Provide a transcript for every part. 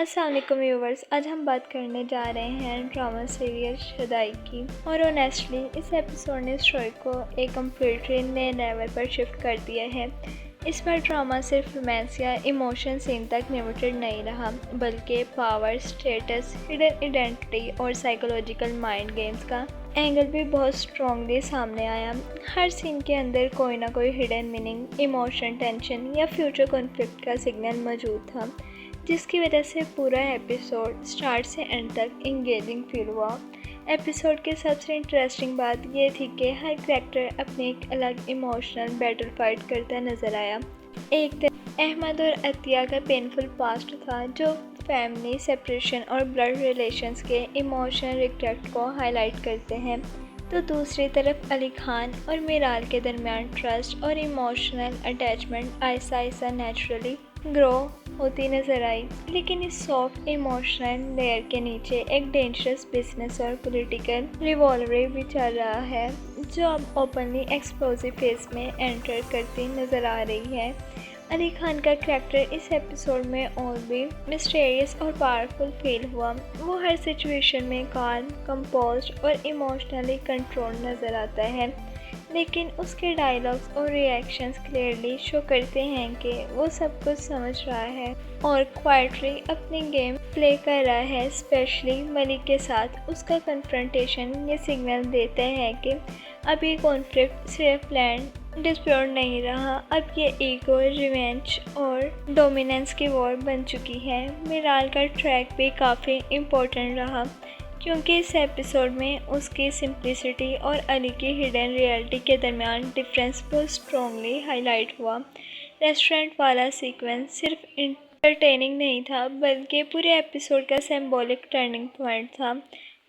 अस्सलाम वालेकुम व्यूवर्स। आज हम बात करने जा रहे हैं ड्रामा सीरियल शदाई की। और ऑनेस्टली इस एपिसोड ने स्टोरी को एक कम्प्लीटली नए लेवल पर शिफ्ट कर दिया है। इस बार ड्रामा सिर्फ रोमांस या इमोशन सीन तक लिमिटेड नहीं रहा, बल्कि पावर, स्टेटस, हिडन आइडेंटिटी और साइकोलॉजिकल माइंड गेम्स का एंगल भी बहुत स्ट्रॉन्गली सामने आया। हर सीन के अंदर कोई ना कोई हिडन मीनिंग, इमोशन, टेंशन या फ्यूचर कॉन्फ्लिक्ट का सिग्नल मौजूद था, जिसकी वजह से पूरा एपिसोड स्टार्ट से एंड तक इंगेजिंग फील हुआ। एपिसोड की सबसे इंटरेस्टिंग बात यह थी कि हर कैरेक्टर अपने एक अलग इमोशनल बैटल फाइट करता नजर आया। एक तरफ अहमद और अतिया का पेनफुल पास्ट था, जो फैमिली सेपरेशन और ब्लड रिलेशंस के इमोशनल रिग्रेट को हाईलाइट करते हैं, तो दूसरी तरफ अली खान और मीराल के दरमियान ट्रस्ट और emotional attachment Aahista Aahista naturally grow होती नजर आई। लेकिन इस सॉफ्ट इमोशनल लेयर के नीचे एक डेंजरस बिजनेस और पॉलिटिकल रिवॉल्वरी भी चल रहा है, जो अब ओपनली एक्सप्लोसिव फेज में एंटर करती नजर आ रही है। अली खान का कैरेक्टर इस एपिसोड में और भी मिस्टीरियस और पावरफुल फील हुआ। वो हर सिचुएशन में काम, कंपोज्ड और इमोशनली कंट्रोल नजर आता है, लेकिन उसके डायलॉग्स और रिएक्शंस क्लियरली शो करते हैं कि वो सब कुछ समझ रहा है और क्वाइटली अपनी गेम प्ले कर रहा है। स्पेशली मलिक के साथ उसका कन्फ्रंटेशन ये सिग्नल देता है कि अब ये कॉन्फ्लिक्ट सिर्फ लैंड डिस्प्यूट नहीं रहा, अब ये ईगो, रिवेंज और डोमिनेंस की वॉर बन चुकी है। मिराल का ट्रैक भी काफ़ी इम्पोर्टेंट रहा, क्योंकि इस एपिसोड में उसकी सिंप्लिसिटी और अली की हिडन रियलिटी के दरमियान डिफरेंस बहुत स्ट्रॉन्गली हाईलाइट हुआ। रेस्टोरेंट वाला सीक्वेंस सिर्फ एंटरटेनिंग नहीं था, बल्कि पूरे एपिसोड का सिंबॉलिक टर्निंग पॉइंट था।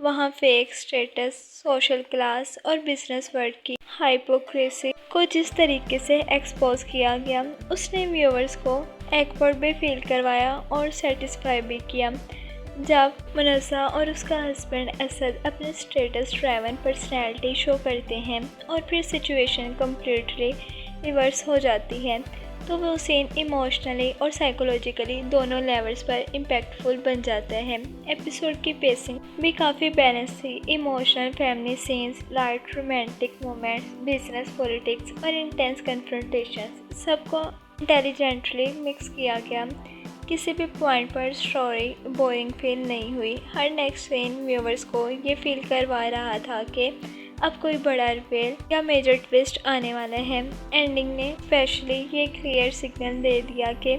वहाँ फेक स्टेटस, सोशल क्लास और बिजनेस वर्ल्ड की हाइपोक्रेसी को जिस तरीके से एक्सपोज किया गया, उसने व्यूअर्स को एक्वर्ड भी फील करवाया और सेटिस्फाई भी किया। जब मुनज़्ज़ा और उसका हस्बैंड असद अपने स्टेटस ड्राइवन पर्सनैलिटी शो करते हैं और फिर सिचुएशन कम्प्लीटली रिवर्स हो जाती है, तो वो सीन इमोशनली और साइकोलॉजिकली दोनों लेवल्स पर इम्पैक्टफुल बन जाता है। एपिसोड की पेसिंग भी काफ़ी बैलेंस थी। Emotional family scenes, light romantic moments, business, politics और इंटेंस कन्फ्रंटेशंस सबको इंटेलिजेंटली मिक्स किया गया। किसी भी पॉइंट पर स्टोरी बोरिंग फील नहीं हुई। हर नेक्स्ट सीन व्यूअर्स को ये फील करवा रहा था कि अब कोई बड़ा रिवील या मेजर ट्विस्ट आने वाला है। एंडिंग ने स्पेशली ये क्लियर सिग्नल दे दिया कि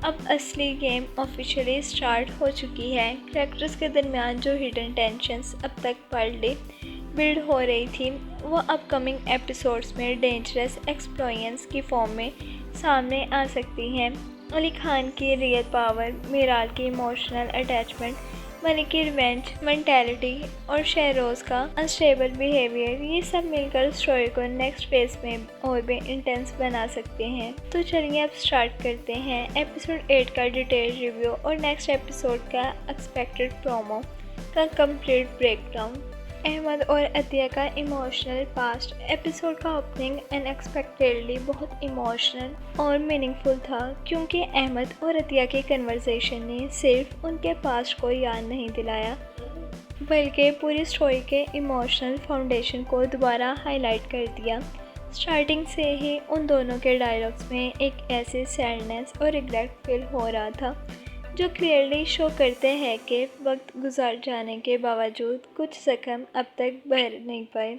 अब असली गेम ऑफिशियली स्टार्ट हो चुकी है। कैरेक्टर्स के दरमियान जो हिडन टेंशंस अब तक पर्डे बिल्ड हो रही थी, वो अपकमिंग एपिसोड्स में डेंजरस एक्सप्लोजन्स की फॉर्म में सामने आ सकती हैं। अली खान की रियल पावर, मीराल की इमोशनल अटैचमेंट, मलिक की रिवेंज मेंटालिटी और शहरोज़ का अनस्टेबल बिहेवियर, ये सब मिलकर स्टोरी को नेक्स्ट फेज में और भी इंटेंस बना सकते हैं। तो चलिए अब स्टार्ट करते हैं एपिसोड 8 का डिटेल रिव्यू और नेक्स्ट एपिसोड का एक्सपेक्टेड प्रोमो का कंप्लीट ब्रेकडाउन। अहमद और अतिया का इमोशनल पास्ट। एपिसोड का ओपनिंग अनएक्सपेक्टेडली बहुत इमोशनल और मीनिंगफुल था, क्योंकि अहमद और अतिया के कन्वर्सेशन ने सिर्फ उनके पास्ट को याद नहीं दिलाया, बल्कि पूरी स्टोरी के इमोशनल फाउंडेशन को दोबारा हाईलाइट कर दिया। स्टार्टिंग से ही उन दोनों के डायलॉग्स में एक ऐसी सैडनेस और रिग्रेट फील हो रहा था, जो क्लियरली शो करते हैं कि वक्त गुजार जाने के बावजूद कुछ जख्म अब तक भर नहीं पाए।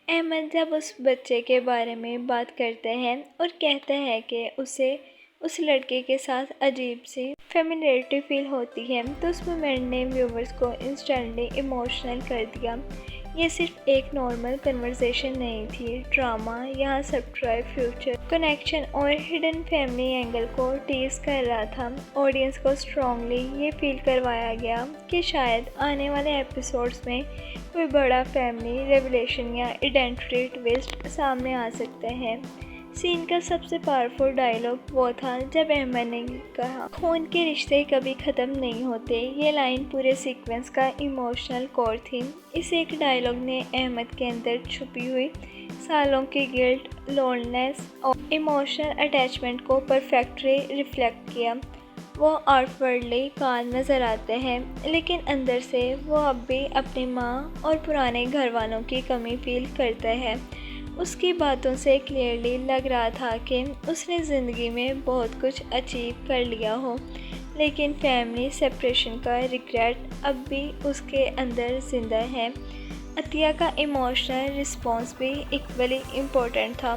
अहमद जब उस बच्चे के बारे में बात करते हैं और कहते हैं कि उसे उस लड़के के साथ अजीब सी फेमिलियरिटी फील होती है, तो उस मोमेंट ने व्यूवर्स को इंस्टेंटली इमोशनल कर दिया। ये सिर्फ एक नॉर्मल कन्वर्सेशन नहीं थी, ड्रामा यहाँ सब्सक्राइब फ्यूचर कनेक्शन और हिडन फैमिली एंगल को टीज कर रहा था। ऑडियंस को स्ट्रॉन्गली ये फील करवाया गया कि शायद आने वाले एपिसोड्स में कोई बड़ा फैमिली रेवलेशन या आइडेंटिटी ट्विस्ट सामने आ सकते हैं। सीन का सबसे पावरफुल डायलॉग वो था जब अहमद ने कहा, खून के रिश्ते कभी ख़त्म नहीं होते। ये लाइन पूरे सीक्वेंस का इमोशनल कोर थी। इस एक डायलॉग ने अहमद के अंदर छुपी हुई सालों की गिल्ट, लोनलेस और इमोशनल अटैचमेंट को परफेक्टली रिफ्लेक्ट किया। वो आउटवर्डली काम नज़र आते हैं, लेकिन अंदर से वो अब भी अपनी माँ और पुराने घर वालों की कमी फील करता है। उसकी बातों से क्लियरली लग रहा था कि उसने ज़िंदगी में बहुत कुछ अचीव कर लिया हो, लेकिन फैमिली सेपरेशन का रिग्रेट अब भी उसके अंदर ज़िंदा है। अतिया का इमोशनल रिस्पॉन्स भी इक्वली इम्पोर्टेंट था,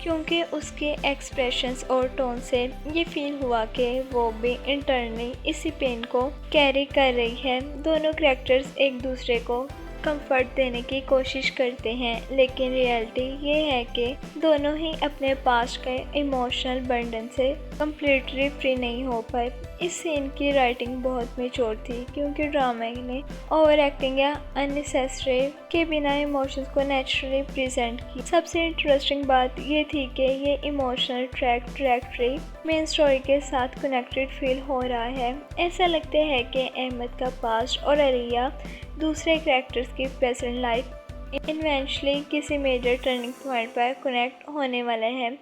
क्योंकि उसके एक्सप्रेशंस और टोन से ये फील हुआ कि वो भी इंटरनली इसी पेन को कैरी कर रही है। दोनों कैरेक्टर्स एक दूसरे को कंफर्ट देने की कोशिश करते हैं, लेकिन रियलिटी ये है कि दोनों ही अपने पास्ट के इमोशनल बर्डन से कम्प्लीटली फ्री नहीं हो पाए। इस सीन की राइटिंग बहुत मैच्योर थी, क्योंकि ड्रामा ने ओवर एक्टिंग या अननेसेसरी के बिना इमोशंस को नेचुरली प्रेजेंट की। सबसे इंटरेस्टिंग बात ये थी कि ये emotional track directly main story के साथ कनेक्टेड फील हो रहा है। ऐसा लगता है कि अहमद का पास्ट और अलिया दूसरे कैरेक्टर्स की प्रेजेंट लाइफ इवेंचुअली किसी मेजर टर्निंग पॉइंट पर कनेक्ट होने वाले हैं,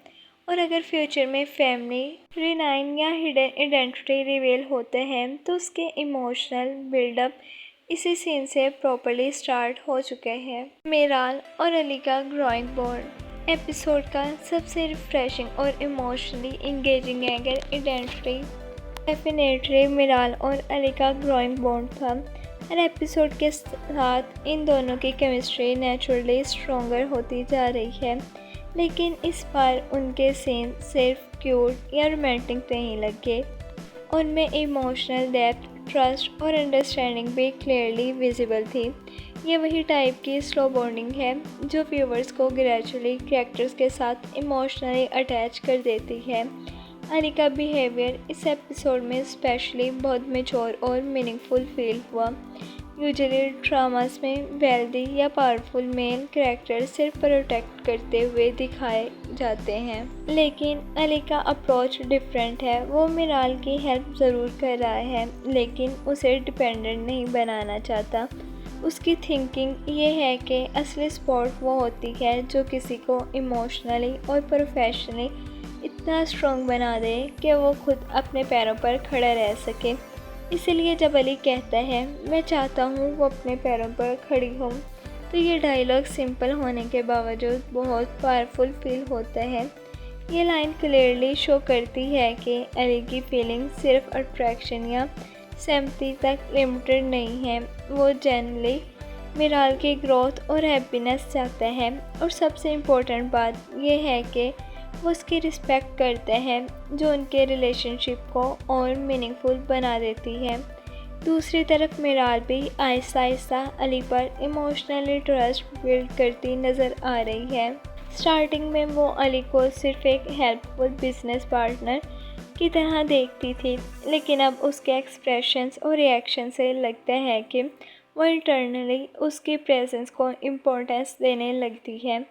और अगर फ्यूचर में फैमिली रिनाइन या हिडन आइडेंटिटी रिवील होते हैं तो उसके इमोशनल बिल्डअप इसी सीन से प्रॉपर्ली स्टार्ट हो चुके हैं। मीराल और अली का ग्रोइंग बॉन्ड एपिसोड का सबसे रिफ्रेशिंग और emotionally engaging angle identity definitely Miral और अली का ग्रोइंग बॉन्ड था। हर एपिसोड के साथ इन दोनों की केमिस्ट्री नेचुरली स्ट्रॉन्गर होती जा रही है, लेकिन इस बार उनके सीन सिर्फ क्यूट या रोमांटिक नहीं लगे। उनमें इमोशनल डेप्थ, ट्रस्ट और अंडरस्टैंडिंग भी क्लियरली विजिबल थी। ये वही टाइप की स्लो बॉन्डिंग है जो व्यूवर्स को ग्रेजुअली कैरेक्टर्स के साथ इमोशनली अटैच कर देती है। अली का बिहेवियर इस एपिसोड में स्पेशली बहुत मैच्योर और मीनिंगफुल फील हुआ। यूजुअली ड्रामास में वेल्दी या पावरफुल मेल कैरेक्टर सिर्फ प्रोटेक्ट करते हुए दिखाए जाते हैं, लेकिन अली का अप्रोच डिफरेंट है। वो मीराल की हेल्प ज़रूर कर रहा है, लेकिन उसे डिपेंडेंट नहीं बनाना चाहता। उसकी थिंकिंग ये है कि असली सपोर्ट वो होती है जो किसी को इमोशनली और प्रोफेशनली इतना स्ट्रॉन्ग बना दे कि वो खुद अपने पैरों पर खड़ा रह सके। इसलिए जब अली कहता है मैं चाहता हूँ वो अपने पैरों पर खड़ी हो, तो ये डायलॉग सिंपल होने के बावजूद बहुत पावरफुल फील होता है। ये लाइन क्लियरली शो करती है कि अली की फीलिंग सिर्फ अट्रैक्शन या सिंपैथी तक लिमिटेड नहीं है। वो जनरली मीराल की ग्रोथ और हैप्पीनेस चाहता है, और सबसे इम्पोर्टेंट बात यह है कि वो उसकी रिस्पेक्ट करते हैं, जो उनके रिलेशनशिप को और मीनिंगफुल बना देती है। दूसरी तरफ मीराल भी आहिस्ता आहिस्ता अली पर इमोशनली ट्रस्ट बिल्ड करती नज़र आ रही है। स्टार्टिंग में वो अली को सिर्फ एक हेल्पफुल बिजनेस पार्टनर की तरह देखती थी, लेकिन अब उसके एक्सप्रेशंस और रिएक्शन से लगता है कि वो इंटरनली उसकी प्रेजेंस को इम्पोर्टेंस देने लगती है।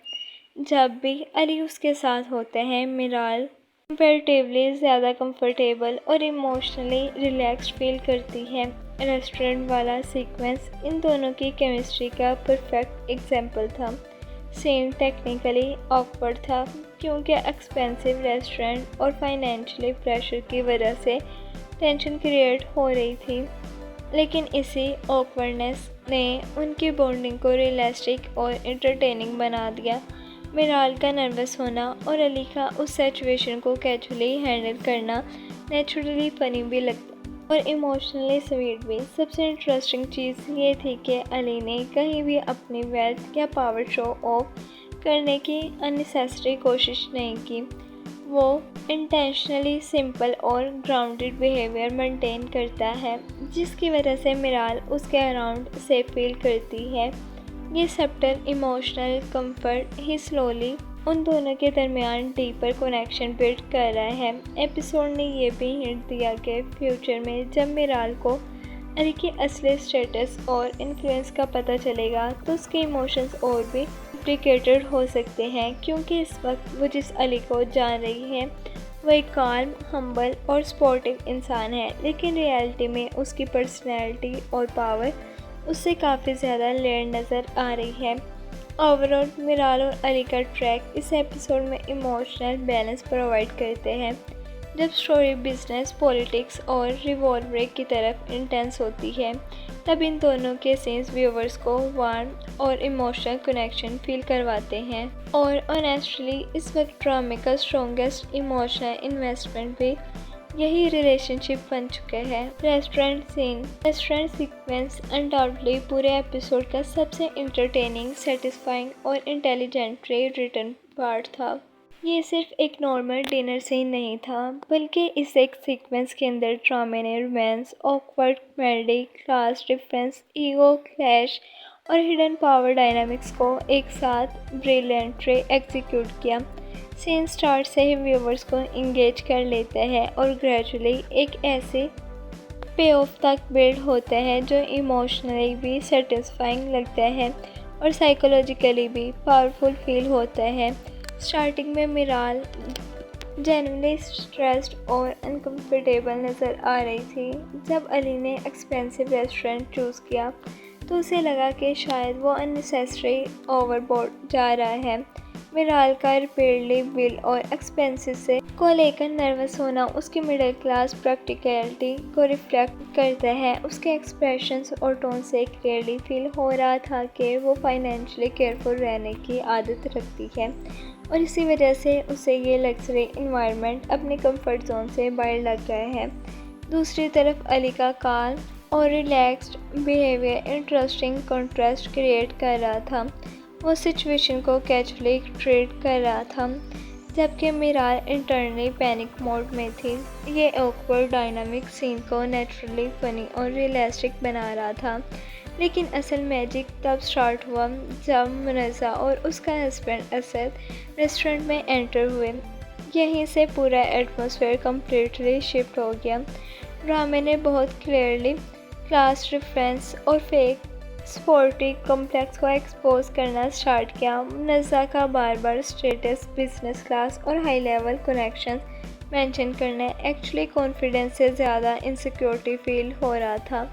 जब भी अली उसके साथ होते हैं, मीराल कंपैरेटिवली ज़्यादा कंफर्टेबल और इमोशनली रिलैक्स्ड फील करती है। रेस्टोरेंट वाला सीक्वेंस इन दोनों की केमिस्ट्री का परफेक्ट एग्जाम्पल था। सीन टेक्निकली ऑकवर्ड था, क्योंकि एक्सपेंसिव रेस्टोरेंट और फाइनेंशियली प्रेशर की वजह से टेंशन क्रिएट हो रही थी, लेकिन इसी ऑकवर्डनेस ने उनकी बॉन्डिंग को रियलिस्टिक और एंटरटेनिंग बना दिया। मीराल का नर्वस होना और अली का उस सिचुएशन को कैजुअली हैंडल करना नेचुरली फ़नी भी लगता और इमोशनली स्वीट भी। सबसे इंटरेस्टिंग चीज़ ये थी कि अली ने कहीं भी अपनी वेल्थ या पावर शो ऑफ करने की अननेसेसरी कोशिश नहीं की। वो इंटेंशनली सिंपल और ग्राउंडेड बिहेवियर मेंटेन करता है, जिसकी वजह से मीराल उसके अराउंड सेफ फील करती है। ये सब्टल इमोशनल कंफर्ट ही स्लोली उन दोनों के दरमियान डीपर कनेक्शन बिल्ड कर रहा है। एपिसोड ने ये भी हिंट दिया कि फ्यूचर में जब मीराल को अली की असली स्टेटस और इन्फ्लुएंस का पता चलेगा, तो उसके इमोशंस और भी कॉम्प्लिकेटेड हो सकते हैं, क्योंकि इस वक्त वो जिस अली को जान रही है वो एक काल्म, हम्बल और स्पोर्टिव इंसान है, लेकिन रियलिटी में उसकी पर्सनैलिटी और पावर उससे काफ़ी ज़्यादा लेयर नज़र आ रही है। ओवरऑल मीराल और अली का ट्रैक इस एपिसोड में इमोशनल बैलेंस प्रोवाइड करते हैं। जब स्टोरी बिजनेस, पॉलिटिक्स और रिवॉल्वर की तरफ इंटेंस होती है, तब इन दोनों के सीन्स व्यूअर्स को वार्म और इमोशनल कनेक्शन फील करवाते हैं। और ऑनेस्टली इस वक्त ड्रामे का स्ट्रॉन्गेस्ट इमोशनल इन्वेस्टमेंट भी यही रिलेशनशिप बन चुका है। रेस्टोरेंट सीक्वेंस अनडाउटली पूरे एपिसोड का सबसे इंटरटेनिंग, सेटिस्फाइंग और इंटेलिजेंटली रिटन पार्ट था। ये सिर्फ एक नॉर्मल डिनर सीन नहीं था, बल्कि इस एक सीक्वेंस के अंदर ड्रामे ने romance, awkward comedy, class difference, ego clash और हिडन पावर डायनामिक्स को एक साथ ब्रिलियंटली एग्जीक्यूट किया। सीन स्टार्ट से ही व्यूवर्स को इंगेज कर लेता है और ग्रेजुअली एक ऐसे पे ऑफ तक बिल्ड होता है जो इमोशनली भी सेटिस्फाइंग लगता है और साइकोलॉजिकली भी पावरफुल फील होता है। स्टार्टिंग में मिराल जेन्युइनली स्ट्रेस्ड और अनकंफर्टेबल नज़र आ रही थी। जब अली ने एक्सपेंसिव रेस्टोरेंट चूज़ किया तो उसे लगा कि शायद वो अननेसेसरी ओवरबोर्ड जा रहा है। मिराल का रिपीटेडली बिल और एक्सपेंसेस से को लेकर नर्वस होना उसकी मिडिल क्लास प्रैक्टिकलिटी को रिफ्लेक्ट करता है। उसके एक्सप्रेशंस और टोन से क्लियरली फील हो रहा था कि वो फाइनेंशियली केयरफुल रहने की आदत रखती है और इसी वजह से उसे ये लग्जरी इन्वायरमेंट अपने कंफर्ट जोन से बाहर लग रहा है। दूसरी तरफ अली का काल्म और relaxed behaviour interesting contrast create कर रहा था। वो सिचुएशन को कैजुअली ट्रीट कर रहा था, जबकि मिराल इंटरनली पैनिक मोड में थी। ये ऑकवर्ड डायनामिक सीन को नेचुरली फनी और रियलिस्टिक बना रहा था, लेकिन असल मैजिक तब स्टार्ट हुआ जब मुनज़्ज़ा और उसका हस्बैंड असद रेस्टोरेंट में एंटर हुए। यहीं से पूरा एटमॉस्फेयर कम्प्लीटली शिफ्ट हो गया। ड्रामे ने बहुत क्लियरली क्लास डिफरेंस और फेक स्पोर्टी कॉम्प्लेक्स को एक्सपोज करना स्टार्ट किया। मुनज़्ज़ा का बार बार स्टेटस, बिजनेस क्लास और हाई लेवल कनेक्शन मेंशन करना एक्चुअली कॉन्फिडेंस से ज़्यादा इनसिक्योरिटी फील हो रहा था।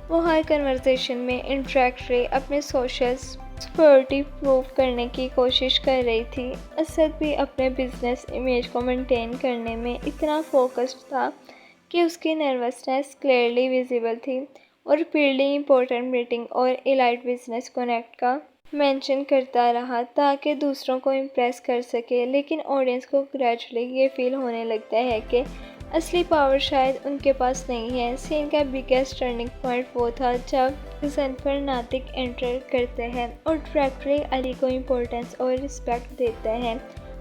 वो हर कन्वर्सेशन में इंटरेक्टली अपने सोशल सिक्योरिटी प्रूव करने की कोशिश कर रही थी। असद भी अपने बिजनेस इमेज को मेंटेन करने में इतना फोकस्ड था कि उसकी नर्वसनेस क्लियरली विजिबल थी और रिपीटली इंपॉर्टेंट मीटिंग और इलाइट बिजनेस कनेक्ट का मेंशन करता रहा ताकि दूसरों को इम्प्रेस कर सके। लेकिन ऑडियंस को ग्रेजुअली ये फील होने लगता है कि असली पावर शायद उनके पास नहीं है। सीन का बिगेस्ट टर्निंग पॉइंट वो था जब जफर नातिक एंटर करते हैं और डायरेक्टली अली को इम्पोर्टेंस और रिस्पेक्ट देता है।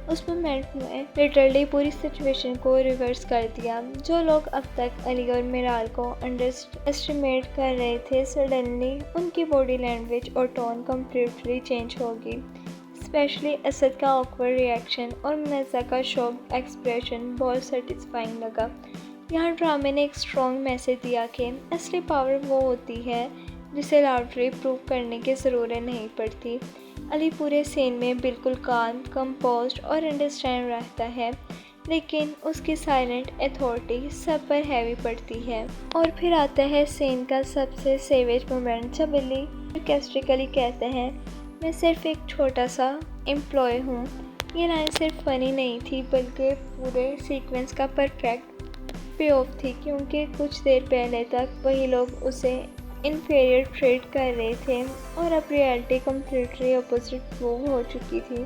उस मोमेंट में लिटरली पूरी सिचुएशन को रिवर्स कर दिया। जो लोग अब तक अली और मिराल को अंडर एस्टिमेट कर रहे थे, सडनली उनकी बॉडी लैंग्वेज और टोन कम्प्लीटली चेंज होगी। स्पेशली असद का ऑकवर्ड रिएक्शन और मुनज़्ज़ा का शॉक एक्सप्रेशन बहुत सेटिस्फाइंग लगा। यहाँ ड्रामे ने एक स्ट्रॉन्ग मैसेज दिया कि असली पावर वो होती है जिसे लाउडली प्रूव करने की ज़रूरत नहीं पड़ती। अली पूरे सीन में बिल्कुल काम, कंपोज्ड और अंडरस्टैंड रहता है, लेकिन उसकी साइलेंट अथॉरिटी सब पर हैवी पड़ती है। और फिर आता है सीन का सबसे सेवेज मोमेंट जब अली sarcastically कहते हैं, मैं सिर्फ एक छोटा सा एम्प्लॉय हूँ। ये लाइन सिर्फ फनी नहीं थी बल्कि पूरे सीक्वेंस का परफेक्ट पे ऑफ थी, क्योंकि कुछ देर पहले तक वही लोग उसे इन्फीरियर ट्रीट कर रहे थे और अब रियलिटी कम्प्लीटली अपोजिट प्रूव हो चुकी थी।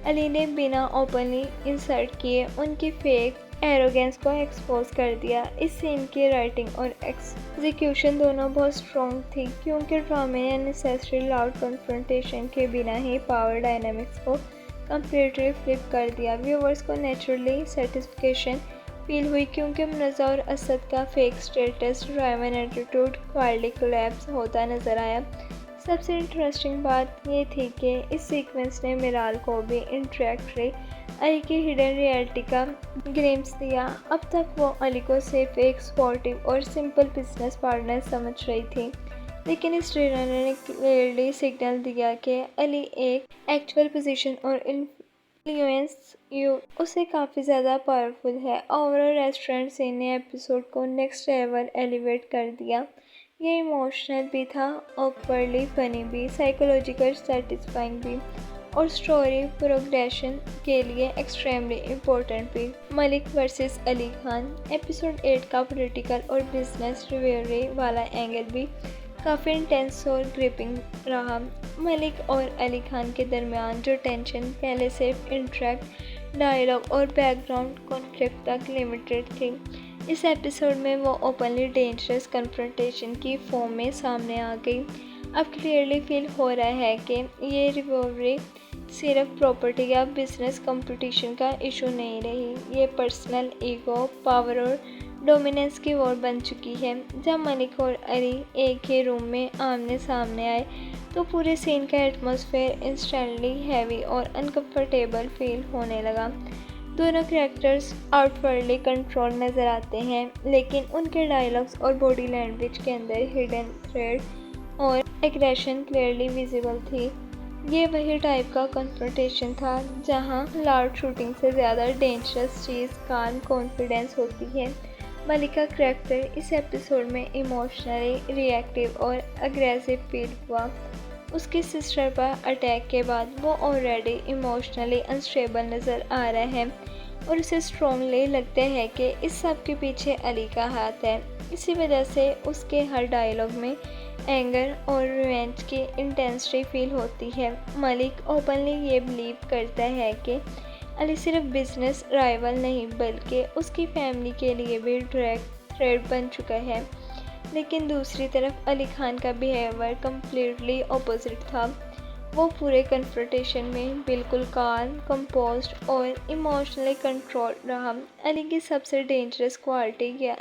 अली ने बिना ओपनली इंसल्ट किए उनकी फेक एरोगेंस को एक्सपोज कर दिया। इस सीन की राइटिंग और एग्जीक्यूशन दोनों बहुत स्ट्रॉन्ग थी, क्योंकि ड्रामे ने नेसेसरी लाउड कन्फ्रंटेशन के बिना ही पावर डायनामिक्स को कम्प्लीटली फ्लिप कर दिया। व्यूवर्स को नेचुरली सेटिस्फिकेशन फील हुई, क्योंकि मुनज़्ज़ा और असद का fake status driven attitude quality collapse होता नजर आया। सबसे इंटरेस्टिंग बात ये थी कि इस सीक्वेंस ने मिराल को भी इंटरेक्टली अली की हिडन रियलिटी का ग्लिम्स दिया। अब तक वो अली को सिर्फ एक स्पोर्टिव और सिंपल बिजनेस पार्टनर समझ रही थी, लेकिन इस ट्रेलर ने क्लियरली सिग्नल दिया कि अली एक एक्चुअल पोजीशन और इन्फ्लुएंस उसे काफ़ी ज़्यादा पावरफुल है। ओवरऑल रेस्टोरेंट सीन ने एपिसोड को नेक्स्ट लेवल एलिवेट कर दिया। ये इमोशनल भी था, ऑकवर्डली फनी भी, साइकोलॉजिकल सेटिस्फाइंग भी और स्टोरी प्रोग्रेशन के लिए एक्सट्रीमली इम्पोर्टेंट भी। मलिक वर्सेस अली खान एपिसोड 8 का पॉलिटिकल और बिजनेस रिवेलरी वाला एंगल भी काफ़ी इंटेंस और ग्रिपिंग रहा। मलिक और अली खान के दरमियान जो टेंशन पहले सिर्फ इंटरेक्ट डायलॉग और बैकग्राउंड कॉन्फ्लिक्ट तक लिमिटेड थी, इस एपिसोड में वो ओपनली डेंजरस कन्फ्रंटेशन की फॉर्म में सामने आ गई। अब क्लियरली फील हो रहा है कि ये रिवॉल्वरी सिर्फ प्रॉपर्टी या बिजनेस कंपटीशन का इशू नहीं रही, ये पर्सनल ईगो, पावर और डोमिनेंस की वॉर बन चुकी है। जब मलिक और अली एक ही रूम में आमने सामने आए तो पूरे सीन का एटमॉस्फेयर इंस्टेंटली हैवी और अनकंफर्टेबल फील होने लगा। दोनों कैरेक्टर्स आउटवर्डली कंट्रोल नज़र आते हैं, लेकिन उनके डायलॉग्स और बॉडी लैंग्वेज के अंदर हिडन थ्रेड और एग्रेशन क्लियरली विजिबल थी। ये वही टाइप का कन्फ्रंटेशन था जहां लाउड शूटिंग से ज़्यादा डेंजरस चीज़ काम कॉन्फिडेंस होती है। मलिका कैरेक्टर इस एपिसोड में इमोशनली रिएक्टिव और अग्रेसिव फील हुआ। उसकी सिस्टर पर अटैक के बाद वो ऑलरेडी इमोशनली अनस्टेबल नज़र आ रहा है और उसे स्ट्रॉन्गली लगता है कि इस सब के पीछे अली का हाथ है। इसी वजह से उसके हर डायलॉग में एंगर और रिवेंज की इंटेंसिटी फील होती है। मलिक ओपनली ये बिलीव करता है कि अली सिर्फ बिजनेस राइवल नहीं बल्कि उसकी फैमिली के लिए भी डायरेक्ट थ्रेट बन चुका है, लेकिन दूसरी तरफ अली खान का बिहेवियर कम्प्लीटली अपोजिट था। वो पूरे कन्फ्रंटेशन में बिल्कुल काम, कंपोज्ड और इमोशनली कंट्रोल रहा। अली की सबसे डेंजरस क्वालिटी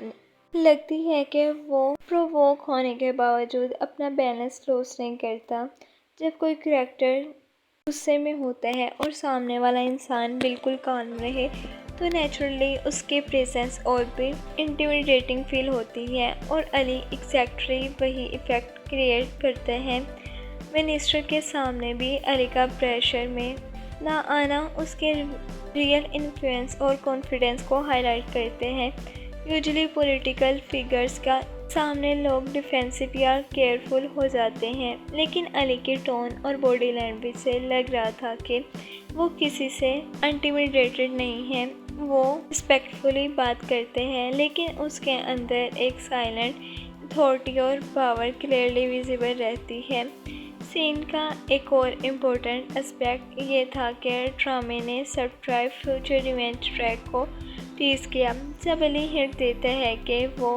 लगती है कि वो प्रोवोक होने के बावजूद अपना बैलेंस लॉस नहीं करता। जब कोई कैरेक्टर गुस्से में होता है और सामने वाला इंसान बिल्कुल काम रहे तो नेचुरली उसके प्रेजेंस और भी इंटिमिडेटिंग फील होती है, और अली एग्जैक्टली वही इफ़ेक्ट क्रिएट करते हैं। मिनिस्टर के सामने भी अली का प्रेशर में ना आना उसके रियल इन्फ्लुएंस और कॉन्फिडेंस को हाईलाइट करते हैं। यूजुअली पॉलिटिकल फिगर्स का सामने लोग डिफेंसिव या केयरफुल हो जाते हैं, लेकिन अली के टोन और बॉडी लैंग्वेज से लग रहा था कि वो किसी से इंटिमिडेटेड नहीं है। वो रिस्पेक्टफुली बात करते हैं, लेकिन उसके अंदर एक साइलेंट अथॉरिटी और पावर क्लियरली विजिबल रहती है। सीन का एक और इम्पोर्टेंट एस्पेक्ट ये था कि ड्रामे ने सबट्राइव फ्यूचर रिवेंज ट्रैक को टीज किया। जब अली हिंट देता है कि वो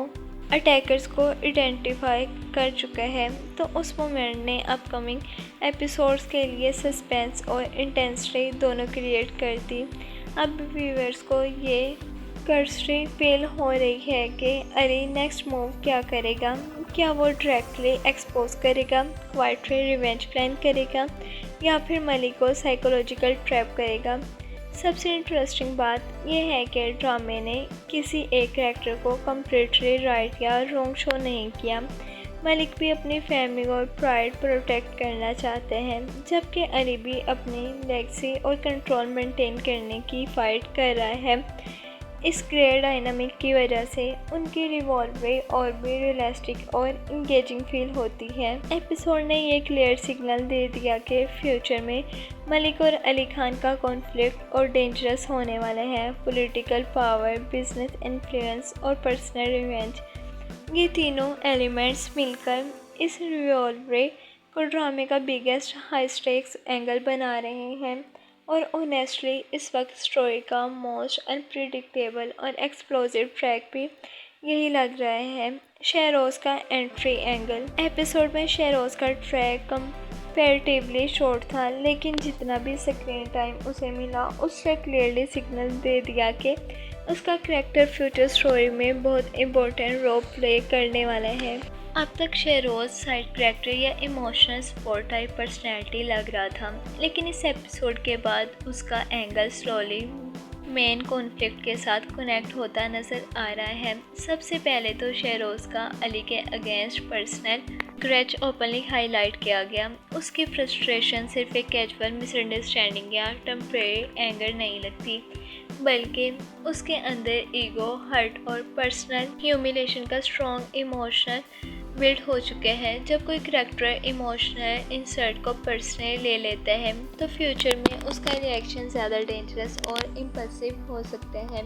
अटैकर्स को आइडेंटिफाई कर चुका है तो उस मोमेंट ने अपकमिंग एपिसोड्स के लिए सस्पेंस और इंटेंसिटी दोनों क्रिएट कर दी। अब व्यूअर्स को ये कर्सरी फील हो रही है कि अली नेक्स्ट मूव क्या करेगा। क्या वो डायरेक्टली एक्सपोज करेगा, क्वाइटली रिवेंज प्लान करेगा या फिर मलिक को साइकोलॉजिकल ट्रैप करेगा। सबसे इंटरेस्टिंग बात यह है कि ड्रामे ने किसी एक कैरेक्टर को कम्प्लीटली राइट या रॉन्ग शो नहीं किया। मलिक भी अपनी फैमिली और प्राइड प्रोटेक्ट करना चाहते हैं, जबकि अली भी अपनी लेगेसी और कंट्रोल मेंटेन करने की फाइट कर रहा है। इस ग्रेट डायनामिक की वजह से उनकी रिवॉल्वरी और भी रियलिस्टिक और इंगेजिंग फील होती है। एपिसोड ने ये क्लियर सिग्नल दे दिया कि फ्यूचर में मलिक और अली खान का कॉन्फ्लिक्ट और डेंजरस होने वाला है। पॉलिटिकल पावर, बिजनेस इन्फ्लुएंस और पर्सनल रिवेंज, ये तीनों एलिमेंट्स मिलकर इस रिवॉल्वरी को ड्रामे का बिगेस्ट हाई स्टेक्स एंगल बना रहे हैं। और ऑनेस्टली इस वक्त स्टोरी का मोस्ट अनप्रिडिक्टेबल और एक्सप्लोसिव ट्रैक भी यही लग रहा है। शहरोज़ का एंट्री एंगल एपिसोड में शहरोज़ का ट्रैक कंपैरेटिवली शॉर्ट था, लेकिन जितना भी स्क्रीन टाइम उसे मिला उससे क्लियरली सिग्नल दे दिया कि उसका कैरेक्टर फ्यूचर स्टोरी में बहुत इम्पोर्टेंट रोल प्ले करने वाला है। अब तक शेरोज़ साइड कैरेक्टर या इमोशनल सपोर्ट टाइप पर्सनैलिटी लग रहा था, लेकिन इस एपिसोड के बाद उसका एंगल स्लोली मेन कॉन्फ्लिक्ट के साथ कनेक्ट होता नज़र आ रहा है। सबसे पहले तो शेरोज़ का अली के against personal grudge openly highlight किया गया। उसकी फ्रस्ट्रेशन सिर्फ एक कैजुअल मिसअंडरस्टैंडिंग या टेम्परेरी एंगर नहीं लगती, बल्कि उसके अंदर ईगो, हर्ट और पर्सनल ह्यूमिलेशन का स्ट्रॉन्ग इमोशनल बिल्ड हो चुके हैं। जब कोई करैक्टर इमोशनल इंसर्ट को पर्सनली ले लेता है तो फ्यूचर में उसका रिएक्शन ज़्यादा डेंजरस और इम्पल्सिव हो सकते हैं,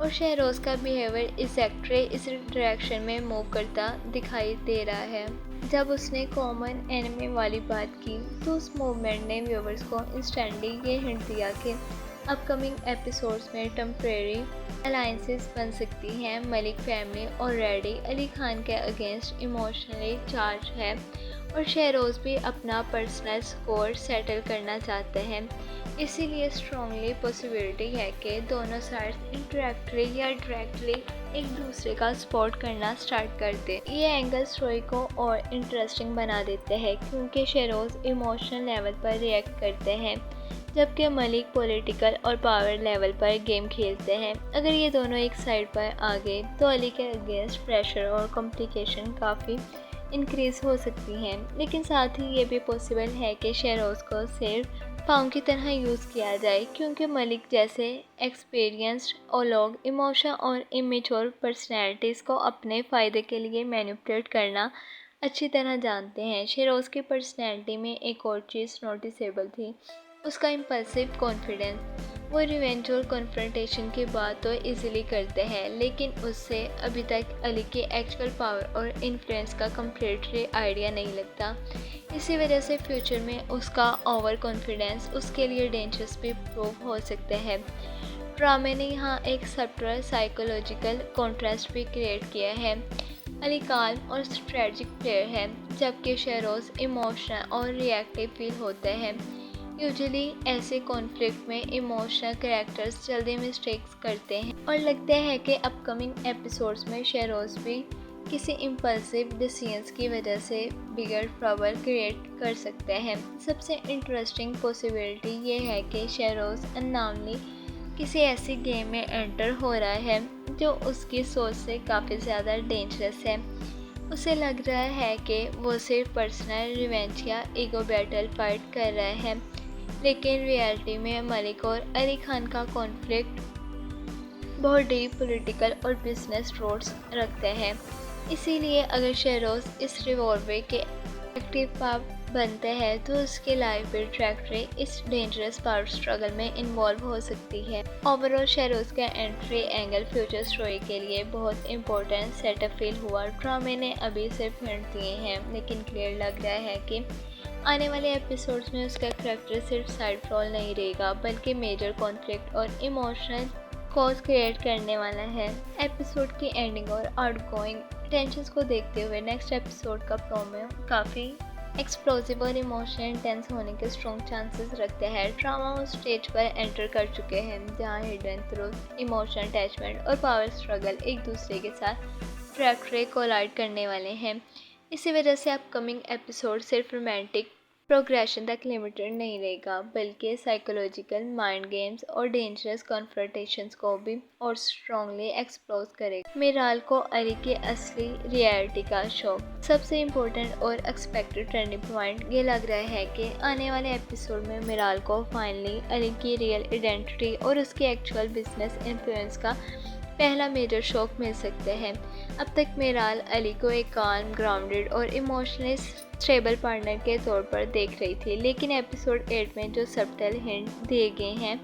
और शहरोज़ का बिहेवियर एग्जैक्टली इस डायरेक्शन में मूव करता दिखाई दे रहा है। जब उसने कॉमन एनिमी वाली बात की तो उस मूवमेंट ने व्यूवर्स को इंस्टेंटली ये हिंट दिया कि अपकमिंग एपिसोड्स में टेम्परेरी अलायंसेस बन सकती हैं। मलिक फैमिली ऑलरेडी अली खान के अगेंस्ट इमोशनली चार्ज है और शहरोज़ भी अपना पर्सनल स्कोर सेटल करना चाहते हैं। इसीलिए स्ट्रॉन्गली पॉसिबिलिटी है कि दोनों साइड्स इंटरेक्टली या डायरेक्टली एक दूसरे का सपोर्ट करना स्टार्ट कर दे। ये एंगल स्टोरी को और इंटरेस्टिंग बना देते हैं क्योंकि शहरोज़ इमोशनल लेवल पर रिएक्ट करते हैं जबकि मलिक पॉलिटिकल और पावर लेवल पर गेम खेलते हैं। अगर ये दोनों एक साइड पर आ गए तो अली के अगेंस्ट प्रेशर और कॉम्प्लिकेशन काफ़ी इंक्रीज़ हो सकती हैं, लेकिन साथ ही ये भी पॉसिबल है कि शहरोज़ को सिर्फ पाँव की तरह यूज़ किया जाए क्योंकि मलिक जैसे एक्सपीरियंस्ड और लोग इमोशन और इमेच्योर पर्सनैलिटीज़ को अपने फ़ायदे के लिए मैनिपुलेट करना अच्छी तरह जानते हैं। शहरोज़ की पर्सनैलिटी में एक और चीज़ नोटिसेबल थी, उसका इम्पल्सिव कॉन्फिडेंस। वो रिवेंज और कॉन्फ्रंटेशन की बात तो इजीली करते हैं, लेकिन उससे अभी तक अली की एक्चुअल पावर और इन्फ्लुएंस का कम्प्लीटली आइडिया नहीं लगता। इसी वजह से फ्यूचर में उसका ओवर कॉन्फिडेंस उसके लिए डेंजरस भी प्रूव हो सकते हैं। ड्रामे ने यहाँ एक सब्टल साइकोलॉजिकल कॉन्ट्रास्ट भी क्रिएट किया है। अली काल्म और स्ट्रेटजिक प्लेयर है जबकि शहरोज़ इमोशनल और रिएक्टिव फील होते हैं। यूजुअली ऐसे कॉन्फ्लिक्ट में इमोशनल कैरेक्टर्स जल्दी मिस्टेक्स करते हैं और लगता है कि अपकमिंग एपिसोड्स में शहरोज़ भी किसी इम्पल्सिव डिसीजंस की वजह से बिगर ट्रबल क्रिएट कर सकते हैं। सबसे इंटरेस्टिंग पॉसिबिलिटी ये है कि शहरोज़ अननोनली किसी ऐसी गेम में एंटर हो रहा है जो उसकी सोच से काफ़ी ज़्यादा डेंजरस है। उसे लग रहा है कि वो सिर्फ पर्सनल रिवेंज या ईगो बैटल फाइट कर रहा है, लेकिन रियलिटी में मलिक और अली खान का कॉन्फ्लिक्ट बहुत डीप पॉलिटिकल और बिजनेस रूट्स रखते हैं। इसीलिए अगर शहरोज़ इस रिवॉल्वर के एक्टिव पार्ट बनते हैं तो उसकी लाइफ भी डायरेक्टली इस डेंजरस पावर स्ट्रगल में इन्वॉल्व हो सकती है। ओवरऑल शहरोज़ का एंट्री एंगल फ्यूचर स्टोरी के लिए बहुत इंपॉर्टेंट सेटअप फील हुआ। ड्रामे ने अभी सिर्फ हिंट दिए हैं, लेकिन क्लियर लग रहा है कि आने वाले एपिसोड्स में उसका करैक्टर सिर्फ साइड रोल नहीं रहेगा बल्कि मेजर कॉन्फ्लिक्ट और इमोशनल कॉज क्रिएट करने वाला है। एपिसोड की एंडिंग और आउटगोइंग टेंशंस को देखते हुए नेक्स्ट एपिसोड का प्रोमो काफ़ी एक्सप्लोसिव और इमोशनल इंटेंस होने के स्ट्रॉन्ग चांसेस रखते हैं। ड्रामा उस स्टेज पर एंटर कर चुके हैं जहां हिडन ट्रूथ, इमोशनल अटैचमेंट और पावर स्ट्रगल एक दूसरे के साथ डायरेक्टली कोलाइड करने वाले हैं। इसी वजह से अपकमिंग एपिसोड सिर्फ रोमांटिक प्रोग्रेशन तक लिमिटेड नहीं रहेगा बल्कि साइकोलॉजिकल माइंड गेम्स और डेंजरस कॉन्फ्रंटेशंस को भी और स्ट्रॉन्गली एक्सप्लोर करेगा। मिराल को अली की असली रियलिटी का शौक। सबसे इम्पोर्टेंट और एक्सपेक्टेड टर्निंग पॉइंट ये लग रहा है कि आने वाले एपिसोड में मिराल को फाइनली अली की रियल आइडेंटिटी और उसकी एक्चुअल बिजनेस इन्फ्लुएंस का पहला मेजर शौक मिल सकते हैं। अब तक मिराल अली को एक काम, ग्राउंडेड और इमोशनली स्टेबल पार्टनर के तौर पर देख रही थी, लेकिन एपिसोड 8 में जो सबटल हिंट दिए गए हैं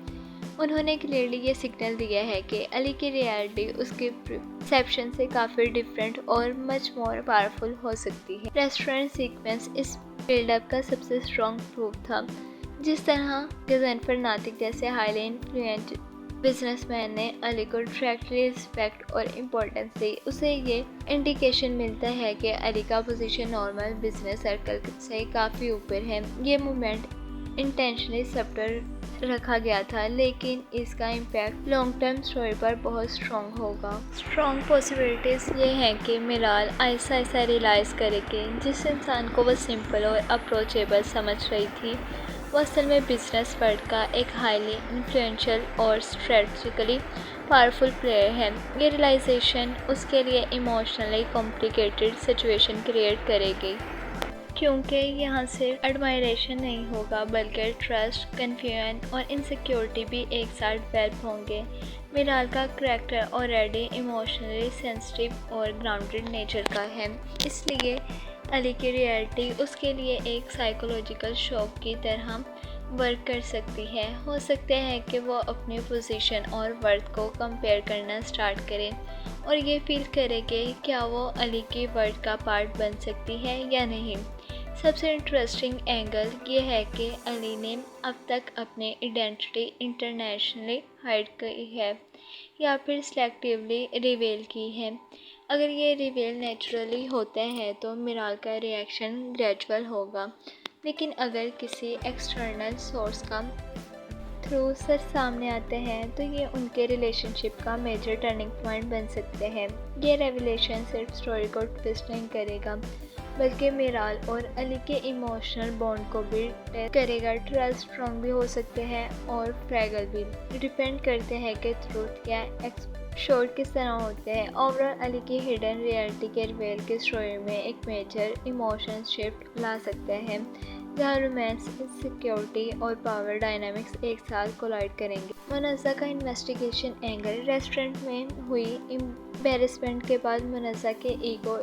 उन्होंने क्लियरली ये सिग्नल दिया है कि अली की रियलिटी उसके परसेप्शन से काफ़ी डिफरेंट और मच मोर पावरफुल हो सकती है। रेस्टोरेंट सीक्वेंस इस बिल्डअप का सबसे स्ट्रॉन्ग प्रूफ था। जिस तरह गजनफर नातिक जैसे हाईली इन्फ्लुएंट बिजनेसमैन ने अली को डायरेक्टली रिस्पेक्ट और इम्पोर्टेंस दी, उसे ये इंडिकेशन मिलता है कि अली का पोजीशन नॉर्मल बिजनेस सर्कल से काफ़ी ऊपर है। ये मूवमेंट इंटेंशनली सबटल रखा गया था, लेकिन इसका इम्पैक्ट लॉन्ग टर्म स्टोरी पर बहुत स्ट्रॉन्ग होगा। स्ट्रॉन्ग पॉसिबिलिटीज़ ये हैं कि मिराल ऐसा ऐसा रियलाइज़ करेगी जिस इंसान को वह सिंपल और अप्रोचेबल समझ रही थी वो असल में बिजनेस वर्ल्ड का एक हाईली इन्फ्लुएंशियल और स्ट्रेटजिकली पावरफुल प्लेयर है। ये रियलाइजेशन उसके लिए इमोशनली कॉम्प्लिकेटेड सिचुएशन क्रिएट करेगी। क्योंकि यहाँ सिर्फ एडमायरेशन नहीं होगा बल्कि ट्रस्ट, कन्फ्यूजन और इनसिक्योरिटी भी एक साथ डेवलप होंगे। मीराल का करैक्टर ऑलरेडी इमोशनली सेंसिटिव और ग्राउंडेड नेचर का है, इसलिए अली की रियलिटी उसके लिए एक साइकोलॉजिकल शॉक की तरह वर्क कर सकती है। हो सकता है कि वो अपनी पोजीशन और वर्थ को कंपेयर करना स्टार्ट करे और ये फील करे कि क्या वो अली की वर्ल्ड का पार्ट बन सकती है या नहीं। सबसे इंटरेस्टिंग एंगल ये है कि अली ने अब तक अपनी आइडेंटिटी इंटरनेशनली हाइड की है या फिर सेलेक्टिवली रिवील की है। अगर ये रिवील नेचुरली होते हैं तो मीराल का रिएक्शन ग्रेजुअल होगा, लेकिन अगर किसी एक्सटर्नल सोर्स का थ्रू सच सामने आते हैं तो ये उनके रिलेशनशिप का मेजर टर्निंग पॉइंट बन सकते हैं। ये रेवलेशन सिर्फ स्टोरी को ट्विस्ट नहीं करेगा बल्कि मीराल और अली के इमोशनल बॉन्ड को भी टेस्ट करेगा। ट्रस्ट स्ट्रॉन्ग भी हो सकते हैं और फ्रैगल भी, डिपेंड करते हैं कि ट्रूथ या शॉर्ट किस तरह होते हैं। ओवरऑल अली की हिडन रियलिटी के रिवील की स्टोरी में एक मेजर इमोशन शिफ्ट ला सकते हैं जहाँ रोमांस, सिक्योरिटी और पावर डायनामिक्स एक साथ कोलाइड करेंगे। मुनज़्ज़ा का इन्वेस्टिगेशन एंगल। रेस्टोरेंट में हुई एम्बैरेसमेंट के बाद मुनज़्ज़ा के ईगो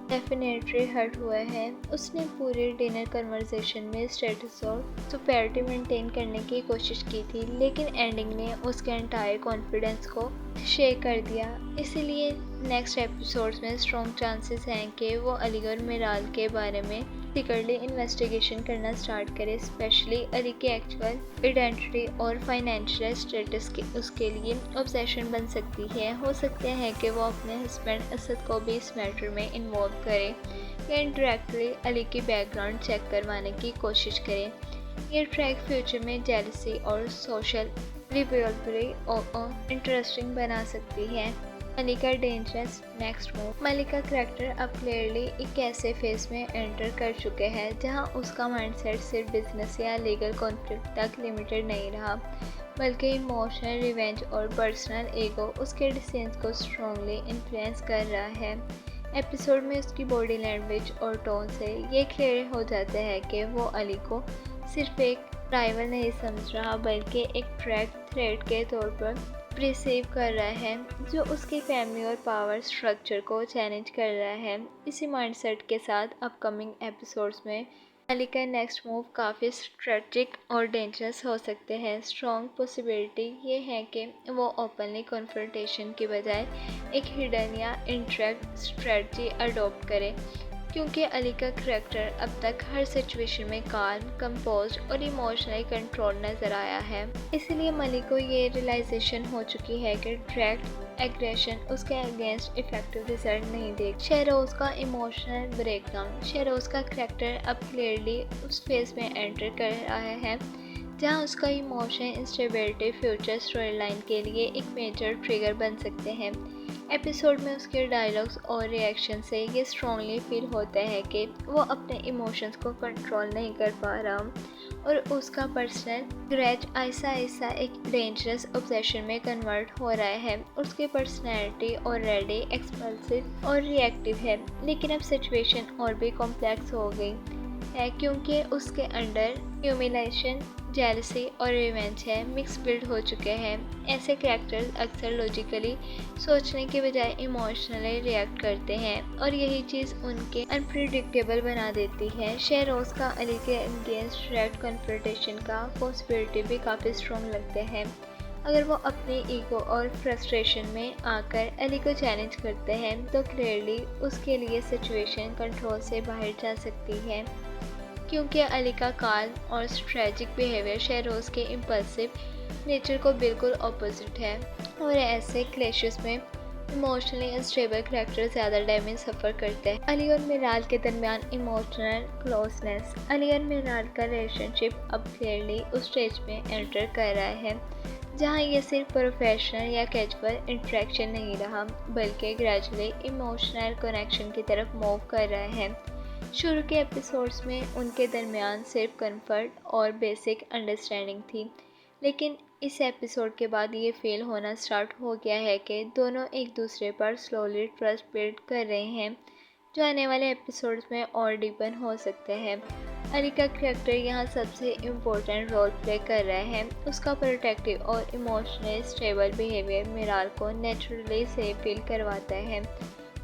डेफिनेटली हर्ट हुआ है। उसने पूरे डिनर कन्वर्सेशन में स्टेटस और सुपेरिटी मेंटेन करने की कोशिश की थी, लेकिन एंडिंग ने उसके एंटायर कॉन्फिडेंस को शेक कर दिया। इसीलिए नेक्स्ट एपिसोड्स में स्ट्रॉन्ग चांसेस हैं कि वो अली और मीराल के बारे में सीक्रेटली इन्वेस्टिगेशन करना स्टार्ट करे, स्पेशली अली की एक्चुअल आइडेंटिटी और फाइनेंशियल स्टेटस के उसके लिए ऑब्सेशन बन सकती है। हो सकता है कि वो अपने हस्बैंड असद को भी इस मैटर में इन्वॉल्व करे या इंडायरेक्टली अली की बैकग्राउंड चेक करवाने की कोशिश करे। ये ट्रैक फ्यूचर में जेलसी और सोशल रिवॉल्वरी और इंटरेस्टिंग बना सकती है। अली का डेंजरस नेक्स्ट मूव। मलिक का करैक्टर अब क्लियरली एक ऐसे फेज में एंटर कर चुके हैं जहां उसका माइंडसेट सिर्फ बिजनेस या लीगल कॉन्फ्लिक्ट तक लिमिटेड नहीं रहा, बल्कि इमोशनल रिवेंज और पर्सनल ईगो उसके डिसीजंस को स्ट्रांगली इन्फ्लुएंस कर रहा है। एपिसोड में उसकी बॉडी लैंग्वेज और टोन से ये क्लियर हो जाता है कि वो अली को सिर्फ एक राइवल नहीं समझ रहा बल्कि एक थ्रेट के तौर पर रिसीव कर रहा है जो उसकी फैमिली और पावर स्ट्रक्चर को चैलेंज कर रहा है। इसी माइंडसेट के साथ अपकमिंग एपिसोड्स में अली का नेक्स्ट मूव काफ़ी स्ट्रेटजिक और डेंजरस हो सकते हैं। स्ट्रॉन्ग पॉसिबिलिटी ये है कि वो ओपनली कॉन्फ्रंटेशन की बजाय एक हिडन या इंटरेक्ट स्ट्रेटजी अडॉप्ट करे, क्योंकि अली का करैक्टर अब तक हर सिचुएशन में काम, कंपोज्ड और इमोशनली कंट्रोल नजर आया है। इसीलिए मलिक को ये रियलाइजेशन हो चुकी है कि डायरेक्ट एग्रेशन उसके अगेंस्ट इफेक्टिव रिजल्ट नहीं देगा। शहरोज़ का इमोशनल ब्रेकडाउन। शहरोज़ का करैक्टर अब क्लियरली उस फेज में एंटर कर रहा है जहां उसका emotion instability future story line के लिए एक मेजर ट्रिगर बन सकते हैं। एपिसोड में उसके डायलॉग्स और रिएक्शन से ये स्ट्रांगली फील होता है कि वो अपने इमोशंस को कंट्रोल नहीं कर पा रहा और उसका पर्सनल ग्रैज ऐसा एक डेंजरस ऑब्सेशन में कन्वर्ट हो रहा है। उसकी पर्सनैलिटी ऑलरेडी एक्सपल्सिव और रिएक्टिव है, लेकिन अब सिचुएशन और भी कॉम्प्लेक्स हो गई है क्योंकि उसके अंडर ह्यूमिलेशन, जेलसी और रिवेंज है मिक्स बिल्ड हो चुके हैं। ऐसे कैरेक्टर्स अक्सर लॉजिकली सोचने के बजाय इमोशनली रिएक्ट करते हैं और यही चीज़ उनके अनप्रिडिक्टेबल बना देती है। शहरोज़ का अली के अगेंस्ट डायरेक्ट कन्फ्रंटेशन का पॉसिबिलिटी भी काफ़ी स्ट्रॉन्ग लगते हैं। अगर वो अपने ईगो और फ्रस्ट्रेशन में आकर अली को चैलेंज करते हैं तो क्लियरली उसके लिए सिचुएशन कंट्रोल से बाहर जा सकती है, क्योंकि अली का काल्म और स्ट्रेटजिक बिहेवियर शहरोज़ के इम्पल्सिव नेचर को बिल्कुल ऑपोजिट है और ऐसे क्लैशेस में इमोशनली अनस्टेबल करैक्टर ज़्यादा डैमेज सफ़र करते हैं। अली और मीराल के दरमियान इमोशनल क्लोजनेस। अली और मीराल का रिलेशनशिप अब क्लियरली उस स्टेज में एंटर कर रहा है जहाँ ये सिर्फ प्रोफेशनल या कैजुअल इंटरेक्शन नहीं रहा बल्कि ग्रेजुअली इमोशनल कनेक्शन की तरफ मूव कर रहा है। शुरू के एपिसोड्स में उनके दरमियान सिर्फ कंफर्ट और बेसिक अंडरस्टैंडिंग थी, लेकिन इस एपिसोड के बाद ये फील होना स्टार्ट हो गया है कि दोनों एक दूसरे पर स्लोली ट्रस्ट बिल्ड कर रहे हैं। जो आने वाले एपिसोड्स में और डीपन हो सकते हैं। अली का करैक्टर यहाँ सबसे इम्पोर्टेंट रोल प्ले कर रहा है। उसका प्रोटेक्टिव और इमोशनली स्टेबल बिहेवियर मीराल को नेचुरली सेफ फील करवाता है।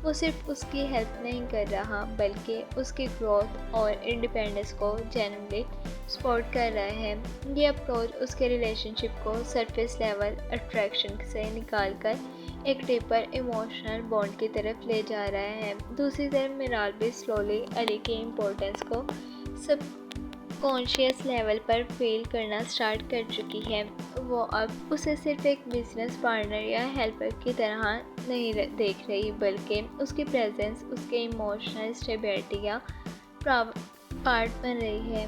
वो सिर्फ उसकी हेल्प नहीं कर रहा बल्कि उसकी ग्रोथ और इंडिपेंडेंस को जेन्युइनली सपोर्ट कर रहा है। ये अप्रोच उसके रिलेशनशिप को सरफेस लेवल अट्रैक्शन से निकालकर एक डीपर इमोशनल बॉन्ड की तरफ ले जा रहा है। दूसरी तरफ मीराल भी स्लोली अली की इम्पोर्टेंस को सब कॉन्शियस लेवल पर फील करना स्टार्ट कर चुकी है। वो अब उसे सिर्फ एक बिजनेस पार्टनर या हेल्पर की तरह नहीं देख रही बल्कि उसकी प्रेजेंस उसके इमोशनल स्टेबिलिटी का पार्ट बन रही है।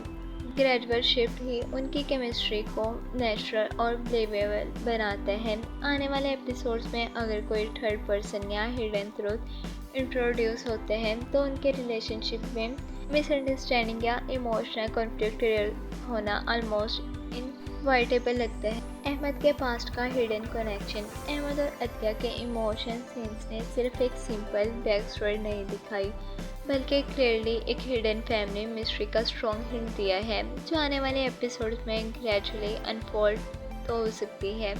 ग्रेजुअल शिफ्ट ही उनकी केमिस्ट्री को नेचुरल और बिलीवेबल बनाता है। आने वाले एपिसोड्स में अगर कोई थर्ड पर्सन या हिडन ट्रूथ इंट्रोड्यूस होते हैं तो उनके रिलेशनशिप में मिसअंडरस्टैंडिंग या इमोशनल कॉन्फ्लिक्ट होना ऑलमोस्ट इनवाइटेबल लगता है। अहमद के पास्ट का हिडन कनेक्शन। अहमद और अतिया के इमोशन सीन्स ने सिर्फ एक सिंपल बैक स्टोरी नहीं दिखाई बल्कि क्लियरली एक हिडन फैमिली मिस्ट्री का स्ट्रॉन्ग हिंट दिया है जो आने वाले एपिसोड्स में ग्रेजुअली अनफोल्ड तो हो सकती है।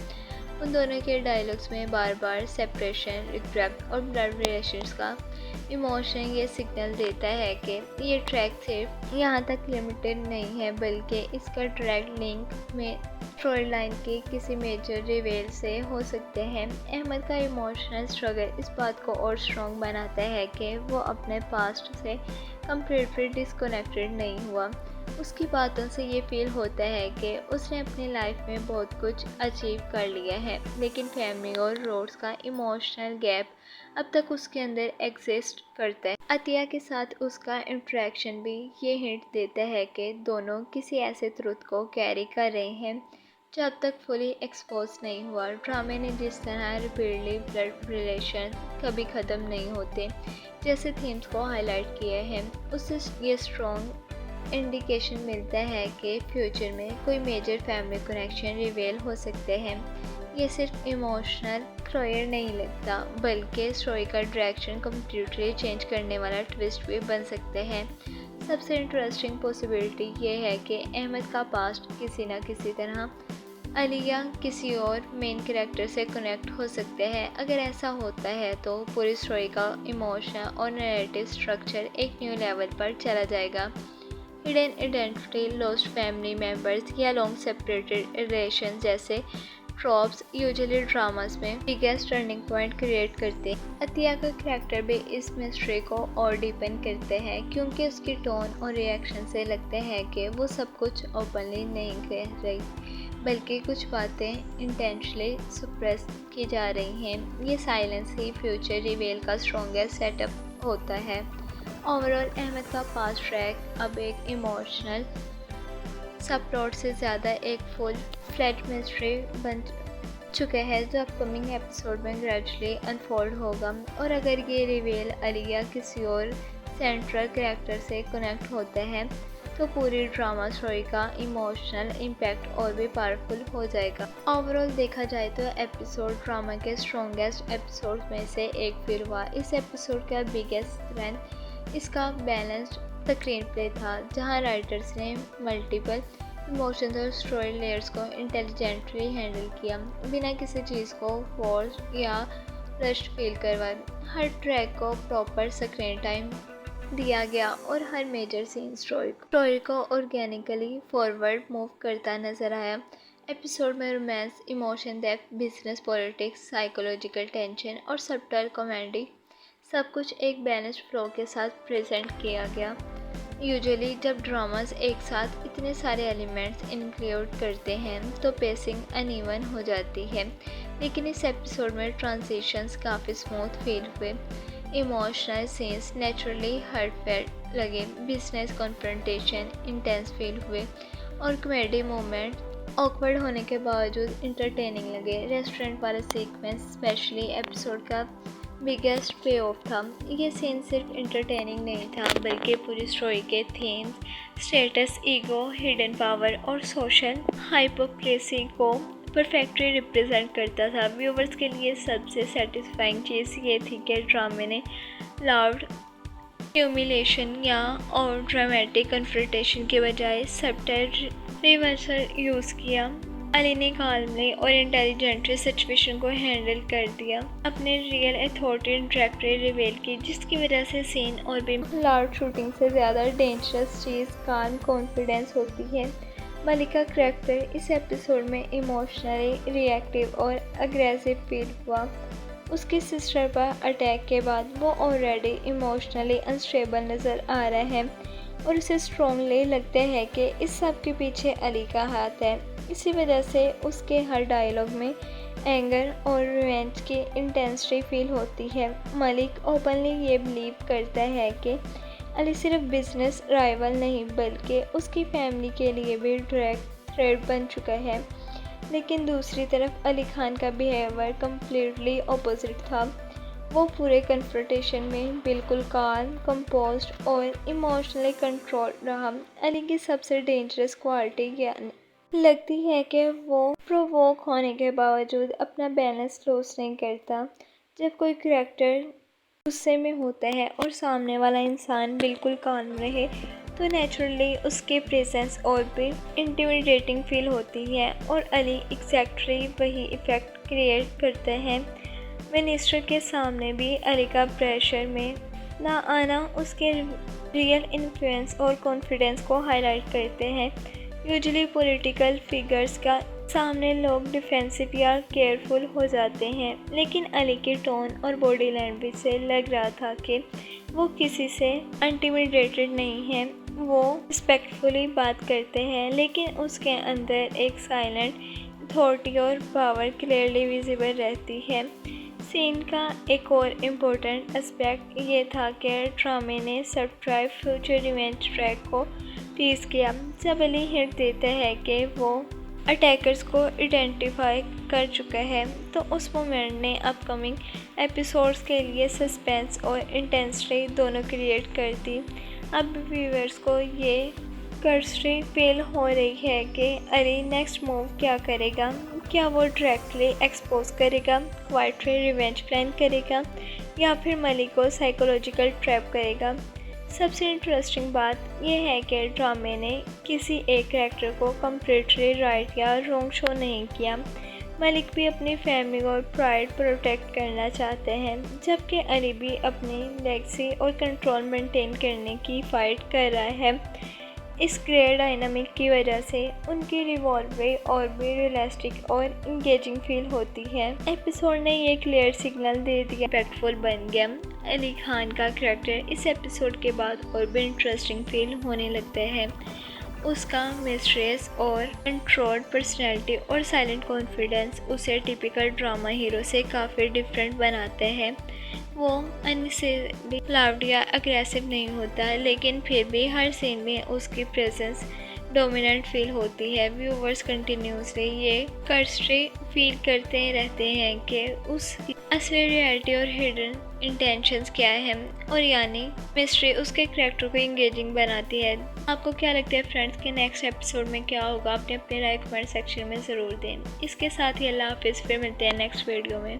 उन दोनों के डायलॉग्स में बार बार सेपरेशन, रिग्रेट और ब्लड रिलेशंस का इमोशन ये सिग्नल देता है कि ये ट्रैक सिर्फ यहाँ तक लिमिटेड नहीं है बल्कि इसका डायरेक्ट लिंक में स्टोरी लाइन के किसी मेजर रिवेल से हो सकते हैं। अहमद का इमोशनल स्ट्रगल इस बात को और स्ट्रॉन्ग बनाता है कि वो अपने पास्ट से कम्प्लीटली डिस्कनेक्टेड नहीं हुआ। उसकी बातों से ये फील होता है कि उसने अपनी लाइफ में बहुत कुछ अचीव कर लिया है लेकिन फैमिली और रोड्स का इमोशनल गैप अब तक उसके अंदर एग्जिस्ट करता है। अतिया के साथ उसका इंटरेक्शन भी ये हिंट देता है कि दोनों किसी ऐसे ट्रुथ को कैरी कर रहे हैं जो अब तक फुली एक्सपोज नहीं हुआ। ड्रामे ने जिस तरह रिपीटली ब्लड रिलेशन कभी ख़त्म नहीं होते जैसे थीम्स को हाईलाइट किया है उससे ये स्ट्रॉन्ग इंडिकेशन मिलता है कि फ्यूचर में कोई मेजर फैमिली कनेक्शन रिवेल हो सकते हैं। ये सिर्फ इमोशनल थ्रिलर नहीं लगता बल्कि स्टोरी का डायरेक्शन कम्प्लीटली चेंज करने वाला ट्विस्ट भी बन सकते हैं। सबसे इंटरेस्टिंग पॉसिबिलिटी ये है कि अहमद का पास्ट किसी न किसी तरह अली या किसी और मेन कैरेक्टर से कनेक्ट हो सकते हैं। अगर ऐसा होता है तो पूरी स्टोरी का इमोशनल और नैरेटिव स्ट्रक्चर एक न्यू लेवल पर चला जाएगा। Hidden identity, lost family members या लॉन्ग सेपरेटेड रिलेशन जैसे ट्रॉप्स यूजुअली ड्रामास में बिगेस्ट टर्निंग पॉइंट क्रिएट करते हैं। अतिया का करैक्टर भी इस मिस्ट्री को और डीपन करते हैं क्योंकि उसकी टोन और रिएक्शन से लगता है कि वो सब कुछ ओपनली नहीं कह रही बल्कि कुछ बातें इंटेंशनली सप्रेस की जा रही हैं। ये साइलेंस ही फ्यूचर रिवेल का स्ट्रॉन्गेस्ट सेटअप होता है। ओवरऑल अहमद का पास्ट ट्रैक अब एक इमोशनल सब प्लॉट से ज़्यादा एक फुल फ्लैट मिस्ट्री बन चुका है जो अपकमिंग एपिसोड में ग्रेजुअली अनफोल्ड होगा। और अगर ये रिवेल अली या किसी और सेंट्रल कैरेक्टर से कनेक्ट होते हैं तो पूरी ड्रामा स्टोरी का इमोशनल इम्पैक्ट और भी पावरफुल हो जाएगा। ओवरऑल देखा जाए तो एपिसोड ड्रामा के स्ट्रॉन्गेस्ट एपिसोड में से एक फील हुआ। इस एपिसोड का बिगेस्ट स्ट्रेंथ इसका बैलेंस्ड स्क्रीन प्ले था जहां राइटर्स ने मल्टीपल इमोशंस और स्टोरी लेयर्स को इंटेलिजेंटली हैंडल किया बिना किसी चीज़ को फोर्स या रश्ड फील करवाए। हर ट्रैक को प्रॉपर स्क्रीन टाइम दिया गया और हर मेजर सीन स्टोरी को ऑर्गेनिकली फॉरवर्ड मूव करता नजर आया। एपिसोड में romance, emotion depth, business, politics, psychological tension और सबटल कॉमेडी सब कुछ एक बैलेंस्ड फ्लो के साथ प्रेजेंट किया गया। यूजुअली जब ड्रामास एक साथ इतने सारे एलिमेंट्स इंक्लूड करते हैं तो पेसिंग अनइवन हो जाती है लेकिन इस एपिसोड में ट्रांजिशंस काफ़ी स्मूथ फील हुए। इमोशनल सीन्स नेचुरली हार्टफेल्ट लगे, बिजनेस कॉन्फ्रंटेशन इंटेंस फील हुए और कॉमेडी मोमेंट ऑकवर्ड होने के बावजूद इंटरटेनिंग लगे। रेस्टोरेंट वाला सीक्वेंस स्पेशली एपिसोड का बिगेस्ट पे ऑफ था। ये सीन सिर्फ इंटरटेनिंग नहीं था बल्कि पूरी स्टोरी के themes, status, ego, hidden power और सोशल हाइपोक्रेसी को परफेक्टली रिप्रेजेंट करता था। व्यूवर्स के लिए सबसे सेटिस्फाइंग चीज़ ये थी कि ड्रामे ने लाउड ह्यूमिलेशन या और ड्रामेटिक कन्फ्रंटेशन के बजाय सबटाइल रिवर्सल यूज़ किया। अली ने काल्मली और इंटेलिजेंटली सिचुएशन को हैंडल कर दिया, अपने रियल अथॉरिटी डायरेक्टली रिवील की, जिसकी वजह से सीन और भी लाउड शूटिंग से ज़्यादा डेंजरस चीज़ काम कॉन्फिडेंस होती है। मलिक का करैक्टर इस एपिसोड में इमोशनली रिएक्टिव और अग्रेसिव फील हुआ। उसकी सिस्टर पर अटैक के बाद वो ऑलरेडी इमोशनली अनस्टेबल नज़र आ रहा है और उसे स्ट्रॉन्गली लगता है कि इस सब के पीछे अली का हाथ है। इसी वजह से उसके हर डायलॉग में एंगर और रिवेंज की इंटेंसिटी फील होती है। मलिक ओपनली ये बिलीव करता है कि अली सिर्फ बिजनेस राइवल नहीं बल्कि उसकी फैमिली के लिए भी डायरेक्ट थ्रेट बन चुका है। लेकिन दूसरी तरफ अली खान का बिहेवियर कम्प्लीटली अपोजिट था। वो पूरे कन्फ्रंटेशन में बिल्कुल काम, कंपोज्ड और इमोशनली कंट्रोल रहा। अली की सबसे डेंजरस क्वालिटी क्या लगती है कि वो प्रोवोक होने के बावजूद अपना बैलेंस लॉस नहीं करता। जब कोई करैक्टर गुस्से में होता है और सामने वाला इंसान बिल्कुल काम रहे तो नेचुरली उसके प्रेजेंस और भी इंटिमिडेटिंग फील होती है और अली एग्जैक्टली वही इफ़ेक्ट क्रिएट करते हैं। मिनिस्टर के सामने भी अली का प्रेशर में ना आना उसके रियल इन्फ्लुएंस और कॉन्फिडेंस को हाईलाइट करते हैं। यूजुअली पॉलिटिकल फिगर्स का सामने लोग डिफेंसिव या केयरफुल हो जाते हैं, लेकिन अली के टोन और बॉडी लैंग्वेज से लग रहा था कि वो किसी से इंटिमिडेटेड नहीं है। वो रिस्पेक्टफुली बात करते हैं, लेकिन उसके अंदर एक साइलेंट अथॉरिटी और पावर क्लियरली विजिबल रहती है। सीन का एक और इम्पोर्टेंट एस्पेक्ट ये था कि ड्रामे ने सबटाइल फ्यूचर रिवेंज ट्रैक को टीज किया। जब अली हिंट देता है कि वो अटैकर्स को आइडेंटिफाई कर चुका है तो उस मोमेंट ने अपकमिंग एपिसोड्स के लिए सस्पेंस और इंटेंसिटी दोनों क्रिएट कर दी। अब व्यूअर्स को ये कर्सरी फील हो रही है कि अली नेक्स्ट मूव क्या करेगा। क्या वो डायरेक्टली एक्सपोज करेगा, क्वाइटली रिवेंज प्लान करेगा या फिर मलिक को साइकोलॉजिकल ट्रैप करेगा। सबसे इंटरेस्टिंग बात यह है कि ड्रामे ने किसी एक कैरेक्टर को कम्प्लीटली राइट या रॉन्ग शो नहीं किया। मलिक भी अपनी फैमिली और प्राइड प्रोटेक्ट करना चाहते हैं, जबकि अली भी अपनी लेगेसी और कंट्रोल मेंटेन करने की फाइट कर रहा है। इस ग्रेड डायनामिक की वजह से उनकी रिवॉल्वे और भी रियलिस्टिक और इंगेजिंग फील होती है। एपिसोड ने ये क्लियर सिग्नल दे दिया, इम्पैक्टफुल बन गया। अली खान का करैक्टर इस एपिसोड के बाद और भी इंटरेस्टिंग फील होने लगता है। उसका मिस्ट्रेस और कंट्रोल्ड पर्सनैलिटी और साइलेंट कॉन्फिडेंस उसे टिपिकल ड्रामा हीरो से काफ़ी डिफरेंट बनाते हैं। वो अननेसेसरी लाउड या अग्रेसिव नहीं होता, लेकिन फिर भी हर सीन में उसकी प्रेजेंस डोमिनेंट फील होती है। व्यूवर्स कंटिन्यूसली ये कर्सरी फील करते रहते हैं कि उसकी असली रियलिटी और हिडन इंटेंशंस क्या है, और यानी मिस्ट्री उसके करैक्टर को इंगेजिंग बनाती है। आपको क्या लगता है फ्रेंड्स कि नेक्स्ट एपिसोड में क्या होगा? अपने राय कमेंट सेक्शन में ज़रूर दें। इसके साथ ही अल्लाह हाफिज़, फिर मिलते हैं नेक्स्ट वीडियो में।